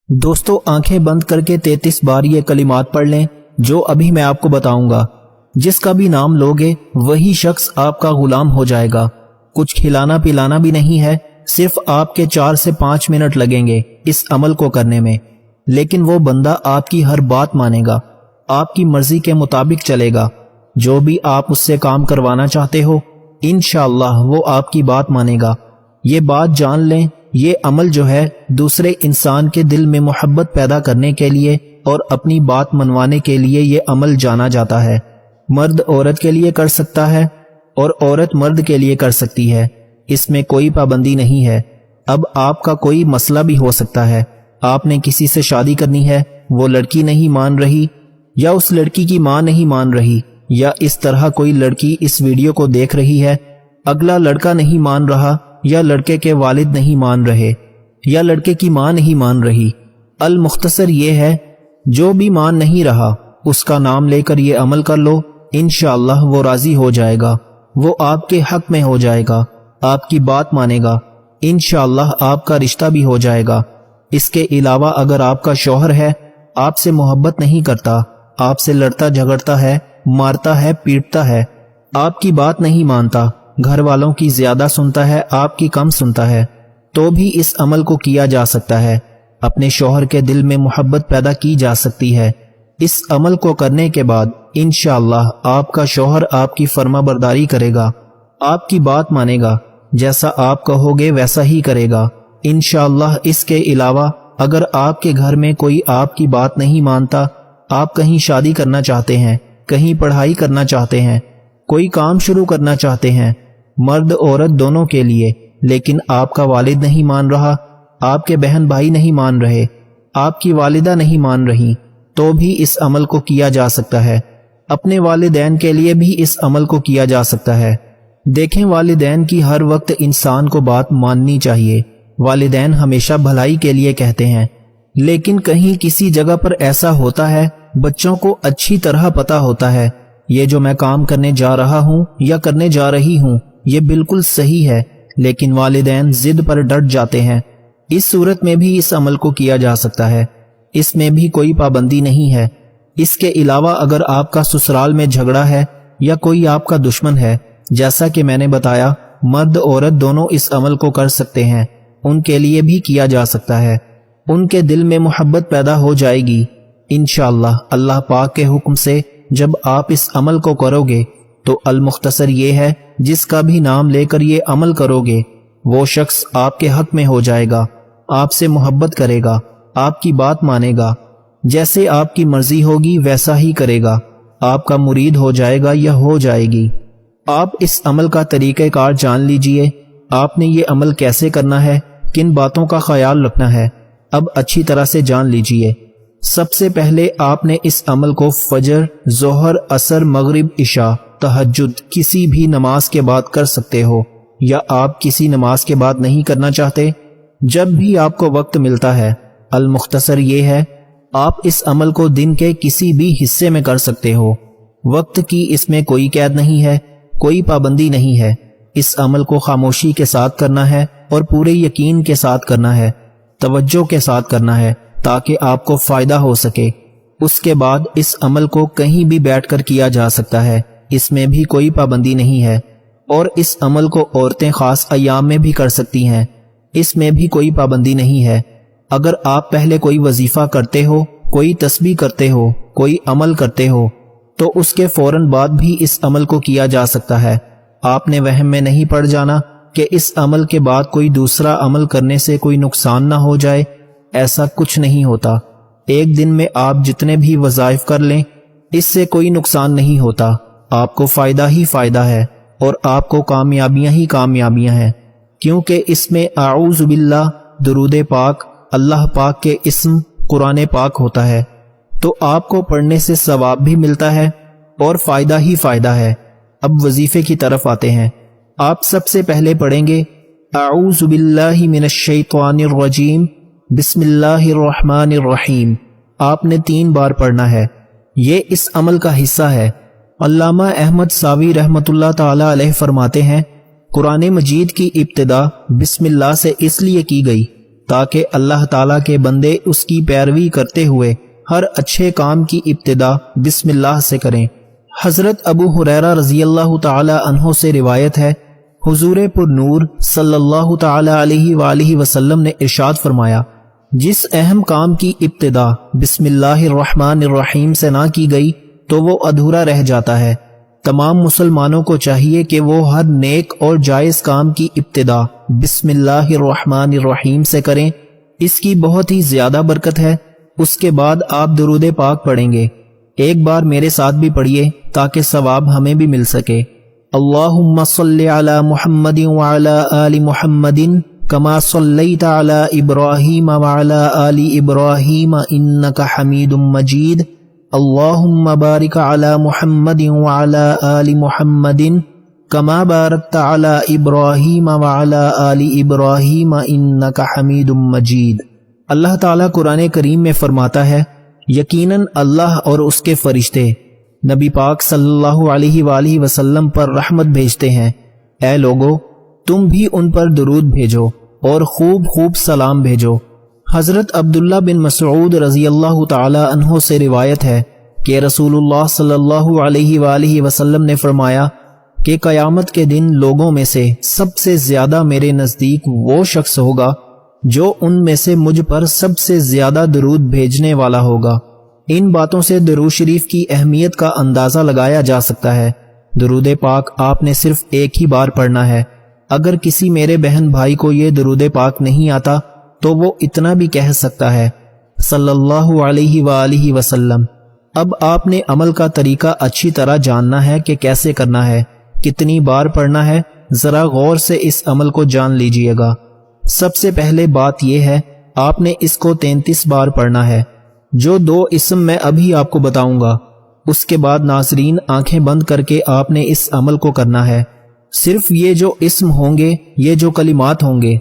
دوستو آنکھیں بند کر کے 33 بار یہ کلمات پڑھ لیں جو ابھی میں آپ کو بتاؤں گا۔ جس کا بھی نام لوگے وہی شخص آپ کا غلام ہو جائے گا۔ کچھ کھلانا پلانا بھی نہیں ہے، صرف آپ کے 4 سے 5 منٹ لگیں گے اس عمل کو کرنے میں، لیکن وہ بندہ آپ کی ہر بات مانے گا، آپ کی مرضی کے مطابق چلے گا۔ جو بھی آپ اس سے کام کروانا چاہتے ہو انشاءاللہ وہ آپ کی بات مانے گا۔ یہ بات جان لیں، یہ عمل جو ہے دوسرے انسان کے دل میں محبت پیدا کرنے کے لیے اور اپنی بات منوانے کے لیے یہ عمل جانا جاتا ہے۔ مرد عورت کے لیے کر سکتا ہے اور عورت مرد کے لیے کر سکتی ہے، اس میں کوئی پابندی نہیں ہے۔ اب آپ کا کوئی مسئلہ بھی ہو سکتا ہے، آپ نے کسی سے شادی کرنی ہے، وہ لڑکی نہیں مان رہی، یا اس لڑکی کی ماں نہیں مان رہی، یا اس طرح کوئی لڑکی اس ویڈیو کو دیکھ رہی ہے، اگلا لڑکا نہیں مان رہا، یا لڑکے کے والد نہیں مان رہے، یا لڑکے کی ماں نہیں مان رہی۔ المختصر یہ ہے، جو بھی مان نہیں رہا اس کا نام لے کر یہ عمل کر لو، انشاءاللہ وہ راضی ہو جائے گا، وہ آپ کے حق میں ہو جائے گا، آپ کی بات مانے گا، انشاءاللہ آپ کا رشتہ بھی ہو جائے گا۔ اس کے علاوہ اگر آپ کا شوہر ہے، آپ سے محبت نہیں کرتا، آپ سے لڑتا جھگڑتا ہے، مارتا ہے، پیٹتا ہے، آپ کی بات نہیں مانتا، گھر والوں کی زیادہ سنتا ہے، آپ کی کم سنتا ہے، تو بھی اس عمل کو کیا جا سکتا ہے، اپنے شوہر کے دل میں محبت پیدا کی جا سکتی ہے۔ اس عمل کو کرنے کے بعد انشاءاللہ آپ کا شوہر آپ کی فرما برداری کرے گا، آپ کی بات مانے گا، جیسا آپ کہو گے ویسا ہی کرے گا انشاءاللہ۔ اس کے علاوہ اگر آپ کے گھر میں کوئی آپ کی بات نہیں مانتا، آپ کہیں شادی کرنا چاہتے ہیں، کہیں پڑھائی کرنا چاہتے ہیں، کوئی کام شروع کرنا چاہتے ہیں، مرد عورت دونوں کے لیے، لیکن آپ کا والد نہیں مان رہا، آپ کے بہن بھائی نہیں مان رہے، آپ کی والدہ نہیں مان رہی، تو بھی اس عمل کو کیا جا سکتا ہے۔ اپنے والدین کے لیے بھی اس عمل کو کیا جا سکتا ہے۔ دیکھیں، والدین کی ہر وقت انسان کو بات ماننی چاہیے، والدین ہمیشہ بھلائی کے لیے کہتے ہیں، لیکن کہیں کسی جگہ پر ایسا ہوتا ہے، بچوں کو اچھی طرح پتا ہوتا ہے یہ جو میں کام کرنے جا رہا ہوں یا کرنے جا رہی ہوں یہ بالکل صحیح ہے، لیکن والدین ضد پر ڈٹ جاتے ہیں۔ اس صورت میں بھی اس عمل کو کیا جا سکتا ہے، اس میں بھی کوئی پابندی نہیں ہے۔ اس کے علاوہ اگر آپ کا سسرال میں جھگڑا ہے یا کوئی آپ کا دشمن ہے، جیسا کہ میں نے بتایا مرد عورت دونوں اس عمل کو کر سکتے ہیں، ان کے لیے بھی کیا جا سکتا ہے، ان کے دل میں محبت پیدا ہو جائے گی انشاءاللہ اللہ پاک کے حکم سے۔ جب آپ اس عمل کو کرو گے تو المختصر یہ ہے، جس کا بھی نام لے کر یہ عمل کرو گے وہ شخص آپ کے حق میں ہو جائے گا، آپ سے محبت کرے گا، آپ کی بات مانے گا، جیسے آپ کی مرضی ہوگی ویسا ہی کرے گا، آپ کا مرید ہو جائے گا یا ہو جائے گی۔ آپ اس عمل کا طریقہ کار جان لیجئے، آپ نے یہ عمل کیسے کرنا ہے، کن باتوں کا خیال رکھنا ہے، اب اچھی طرح سے جان لیجئے۔ سب سے پہلے آپ نے اس عمل کو فجر، ظہر، عصر، مغرب، عشاء، تہجد کسی بھی نماز کے بعد کر سکتے ہو، یا آپ کسی نماز کے بعد نہیں کرنا چاہتے، جب بھی آپ کو وقت ملتا ہے۔ المختصر یہ ہے، آپ اس عمل کو دن کے کسی بھی حصے میں کر سکتے ہو، وقت کی اس میں کوئی قید نہیں ہے، کوئی پابندی نہیں ہے۔ اس عمل کو خاموشی کے ساتھ کرنا ہے اور پورے یقین کے ساتھ کرنا ہے، توجہ کے ساتھ کرنا ہے تاکہ آپ کو فائدہ ہو سکے۔ اس کے بعد اس عمل کو کہیں بھی بیٹھ کر کیا جا سکتا ہے، اس میں بھی کوئی پابندی نہیں ہے، اور اس عمل کو عورتیں خاص ایام میں بھی کر سکتی ہیں، اس میں بھی کوئی پابندی نہیں ہے۔ اگر آپ پہلے کوئی وظیفہ کرتے ہو، کوئی تسبیح کرتے ہو، کوئی عمل کرتے ہو، تو اس کے فوراً بعد بھی اس عمل کو کیا جا سکتا ہے۔ آپ نے وہم میں نہیں پڑ جانا کہ اس عمل کے بعد کوئی دوسرا عمل کرنے سے کوئی نقصان نہ ہو جائے، ایسا کچھ نہیں ہوتا۔ ایک دن میں آپ جتنے بھی وظائف کر لیں اس سے کوئی نقصان نہیں ہوتا، آپ کو فائدہ ہی فائدہ ہے، اور آپ کو کامیابیاں ہی کامیابیاں ہیں، کیونکہ اس میں اعوذ باللہ، درود پاک، اللہ پاک کے اسم، قرآن پاک ہوتا ہے، تو آپ کو پڑھنے سے ثواب بھی ملتا ہے اور فائدہ ہی فائدہ ہے۔ اب وظیفے کی طرف آتے ہیں۔ آپ سب سے پہلے پڑھیں گے اعوذ باللہ من الشیطان الرجیم، بسم اللہ الرحمن الرحیم۔ آپ نے 3 بار پڑھنا ہے، یہ اس عمل کا حصہ ہے۔ علامہ احمد ساوی رحمۃ اللہ تعالی علیہ فرماتے ہیں، قرآن مجید کی ابتدا بسم اللہ سے اس لیے کی گئی تاکہ اللہ تعالیٰ کے بندے اس کی پیروی کرتے ہوئے ہر اچھے کام کی ابتدا بسم اللہ سے کریں۔ حضرت ابو ہریرہ رضی اللہ تعالی عنہ سے روایت ہے، حضور پر نور صلی اللہ تعالی علیہ وآلہ وسلم نے ارشاد فرمایا، جس اہم کام کی ابتدا بسم اللہ الرحمن الرحیم سے نہ کی گئی تو وہ ادھورا رہ جاتا ہے۔ تمام مسلمانوں کو چاہیے کہ وہ ہر نیک اور جائز کام کی ابتدا بسم اللہ الرحمن الرحیم سے کریں، اس کی بہت ہی زیادہ برکت ہے۔ اس کے بعد آپ درود پاک پڑھیں گے، ایک بار میرے ساتھ بھی پڑھیے تاکہ ثواب ہمیں بھی مل سکے۔ اللہم صلی علی محمد وعلی آل محمد کما صلیت علی ابراہیم وعلی آل ابراہیم انک حمید مجید۔ اللہم بارک علی محمد وعلی آل محمد کما بارکت علی ابراہیم وعلی آل ابراہیم انک حمید مجید۔ اللہ تعالیٰ قرآن کریم میں فرماتا ہے، یقیناً اللہ اور اس کے فرشتے نبی پاک صلی اللہ علیہ وآلہ وسلم پر رحمت بھیجتے ہیں۔ اے لوگو، تم بھی ان پر درود بھیجو اور خوب خوب سلام بھیجو۔ حضرت عبداللہ بن مسعود رضی اللہ تعالی عنہ سے روایت ہے کہ رسول اللہ صلی اللہ علیہ وآلہ وسلم نے فرمایا کہ قیامت کے دن لوگوں میں سے سب سے زیادہ میرے نزدیک وہ شخص ہوگا جو ان میں سے مجھ پر سب سے زیادہ درود بھیجنے والا ہوگا۔ ان باتوں سے درود شریف کی اہمیت کا اندازہ لگایا جا سکتا ہے۔ درود پاک آپ نے صرف ایک ہی بار پڑھنا ہے۔ اگر کسی میرے بہن بھائی کو یہ درود پاک نہیں آتا تو وہ اتنا بھی کہہ سکتا ہے، صلی اللہ علیہ وآلہ وسلم۔ اب آپ نے عمل کا طریقہ اچھی طرح جاننا ہے کہ کیسے کرنا ہے، کتنی بار پڑھنا ہے۔ ذرا غور سے اس عمل کو جان لیجئے گا۔ سب سے پہلے بات یہ ہے، آپ نے اس کو 33 بار پڑھنا ہے، جو 2 اسم میں ابھی آپ کو بتاؤں گا۔ اس کے بعد ناظرین آنکھیں بند کر کے آپ نے اس عمل کو کرنا ہے۔ صرف یہ جو اسم ہوں گے، یہ جو کلمات ہوں گے،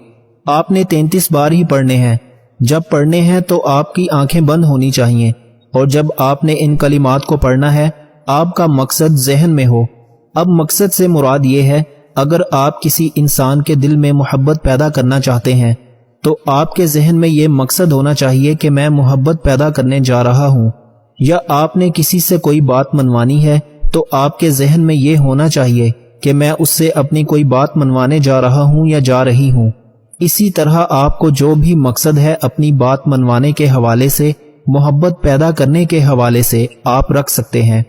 آپ نے 33 بار ہی پڑھنے ہیں۔ جب پڑھنے ہیں تو آپ کی آنکھیں بند ہونی چاہیے، اور جب آپ نے ان کلمات کو پڑھنا ہے آپ کا مقصد ذہن میں ہو۔ اب مقصد سے مراد یہ ہے، اگر آپ کسی انسان کے دل میں محبت پیدا کرنا چاہتے ہیں تو آپ کے ذہن میں یہ مقصد ہونا چاہیے کہ میں محبت پیدا کرنے جا رہا ہوں، یا آپ نے کسی سے کوئی بات منوانی ہے تو آپ کے ذہن میں یہ ہونا چاہیے کہ میں اس سے اپنی کوئی بات منوانے جا رہا ہوں یا جا رہی ہوں۔ اسی طرح آپ کو جو بھی مقصد ہے اپنی بات منوانے کے حوالے سے، محبت پیدا کرنے کے حوالے سے آپ رکھ سکتے ہیں۔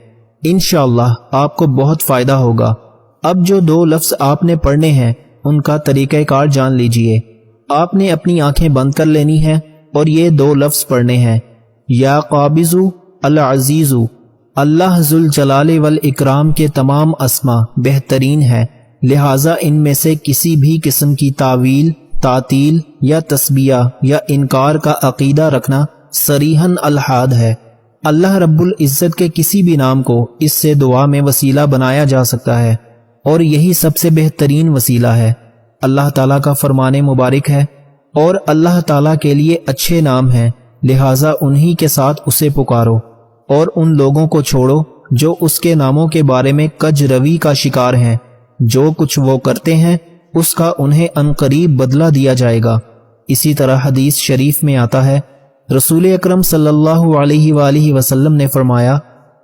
انشاءاللہ آپ کو بہت فائدہ ہوگا۔ اب جو 2 لفظ آپ نے پڑھنے ہیں ان کا طریقہ کار جان لیجئے۔ آپ نے اپنی آنکھیں بند کر لینی ہیں اور یہ 2 لفظ پڑھنے ہیں، یا قابض العزیز۔ اللہ ذوالجلال والاکرام کے تمام اسما بہترین ہیں، لہٰذا ان میں سے کسی بھی قسم کی تعویل، تعطیل یا تسبیہ یا انکار کا عقیدہ رکھنا صریحاً الحاد ہے۔ اللہ رب العزت کے کسی بھی نام کو اس سے دعا میں وسیلہ بنایا جا سکتا ہے، اور یہی سب سے بہترین وسیلہ ہے۔ اللہ تعالیٰ کا فرمان مبارک ہے، اور اللہ تعالیٰ کے لیے اچھے نام ہیں، لہٰذا انہی کے ساتھ اسے پکارو، اور ان لوگوں کو چھوڑو جو اس کے ناموں کے بارے میں کج روی کا شکار ہیں۔ جو کچھ وہ کرتے ہیں اس کا انہیں عنقریب بدلہ دیا جائے گا۔ اسی طرح حدیث شریف میں آتا ہے، رسول اکرم صلی اللہ علیہ وآلہ وسلم نے فرمایا،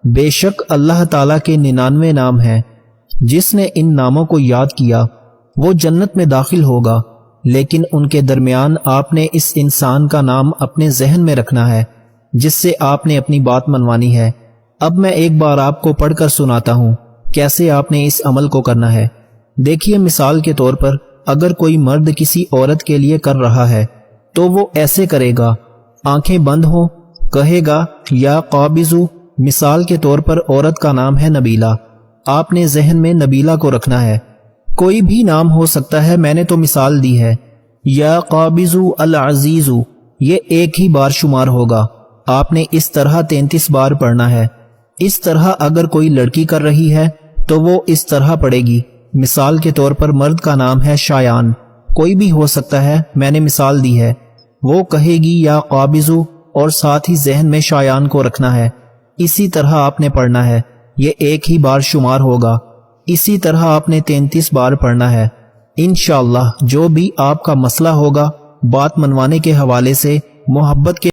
بے شک اللہ تعالیٰ کے 99 نام ہیں، جس نے ان ناموں کو یاد کیا وہ جنت میں داخل ہوگا، لیکن ان کے درمیان آپ نے اس انسان کا نام اپنے ذہن میں رکھنا ہے جس سے آپ نے اپنی بات منوانی ہے۔ اب میں ایک بار آپ کو پڑھ کر سناتا ہوں کیسے آپ نے اس عمل کو کرنا ہے۔ دیکھیے، مثال کے طور پر اگر کوئی مرد کسی عورت کے لیے کر رہا ہے تو وہ ایسے کرے گا، آنکھیں بند ہوں، کہے گا یا قابضو۔ مثال کے طور پر عورت کا نام ہے نبیلہ، آپ نے ذہن میں نبیلہ کو رکھنا ہے، کوئی بھی نام ہو سکتا ہے، میں نے تو مثال دی ہے۔ یا قابضو العزیزو، یہ ایک ہی بار شمار ہوگا، آپ نے اس طرح 33 بار پڑھنا ہے۔ اس طرح اگر کوئی لڑکی کر رہی ہے تو وہ اس طرح پڑھے گی۔ مثال کے طور پر مرد کا نام ہے شایان، کوئی بھی ہو سکتا ہے، میں نے مثال دی ہے، وہ کہے گی یا قابضو، اور ساتھ ہی ذہن میں شایان کو رکھنا ہے۔ اسی طرح آپ نے پڑھنا ہے، یہ ایک ہی بار شمار ہوگا۔ اسی طرح آپ نے 33 بار پڑھنا ہے۔ انشاءاللہ جو بھی آپ کا مسئلہ ہوگا بات منوانے کے حوالے سے محبت کے